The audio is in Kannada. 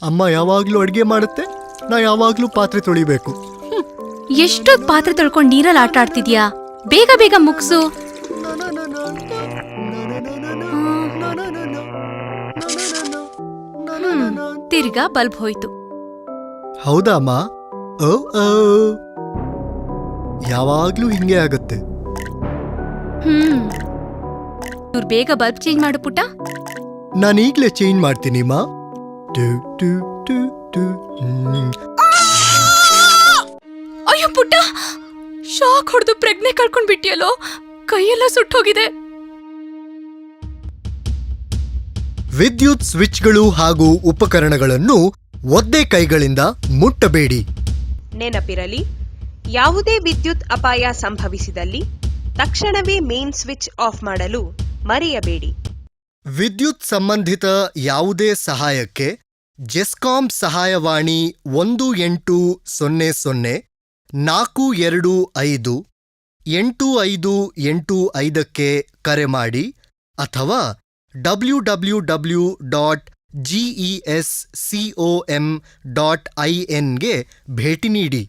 ಅಮ್ಮ ಯಾವಾಗ್ಲೂ ಅಡ್ಗೆ ಮಾಡುತ್ತೆ, ನಾ ಯಾವಾಗ್ಲೂ ಪಾತ್ರೆ ತೊಳಿಬೇಕು. ಎಷ್ಟೊತ್ ಪಾತ್ರೆ ತೊಳ್ಕೊಂಡ್ ನೀರಲ್ಲಿ ಆಟ ಆಡ್ತಿದ್ಯಾ? ಬೇಗ ಬೇಗ ಮುಗ್ಸು. ತಿರ್ಗಾ ಬಲ್ಬ್ ಹೋಯ್ತು. ಹೌದಾ ಅಮ್ಮ? ಓ ಓ, ಯಾವಾಗ್ಲೂ ಹಿಂಗೆ ಆಗತ್ತೆ. ಇವ್ರು ಬೇಗ ಬಲ್ಬ್ ಚೇಂಜ್ ಮಾಡು ಪುಟ್ಟ. ನಾನೀಗ್ಲೇ ಚೇಂಜ್ ಮಾಡ್ತೀನಿ ಮಾ. ಅಯ್ಯೋ ಪುಟ್ಟ, ಶಾಕ್ ಹೊಡೆದು ಪ್ರಜ್ಞೆ ಕಳ್ಕೊಂಡ್ ಬಿಟ್ಟಿಯಲ್ಲೋ, ಕೈಯೆಲ್ಲ ಸುಟ್ಟೋಗಿದೆ. ವಿದ್ಯುತ್ ಸ್ವಿಚ್ಗಳು ಹಾಗೂ ಉಪಕರಣಗಳನ್ನು ಒದ್ದೆ ಕೈಗಳಿಂದ ಮುಟ್ಟಬೇಡಿ. ನೆನಪಿರಲಿ, ಯಾವುದೇ ವಿದ್ಯುತ್ ಅಪಾಯ ಸಂಭವಿಸಿದಲ್ಲಿ ತಕ್ಷಣವೇ ಮೇನ್ ಸ್ವಿಚ್ ಆಫ್ ಮಾಡಲು ಮರೆಯಬೇಡಿ. ವಿದ್ಯುತ್ ಸಂಬಂಧಿತ ಯಾವುದೇ ಸಹಾಯಕ್ಕೆ ಜೆಸ್ಕಾಂ ಸಹಾಯವಾಣಿ 1800-425-8585ಕ್ಕೆ ಕರೆ ಮಾಡಿ ಅಥವಾ www.gescom.in ಗೆ ಭೇಟಿ ನೀಡಿ.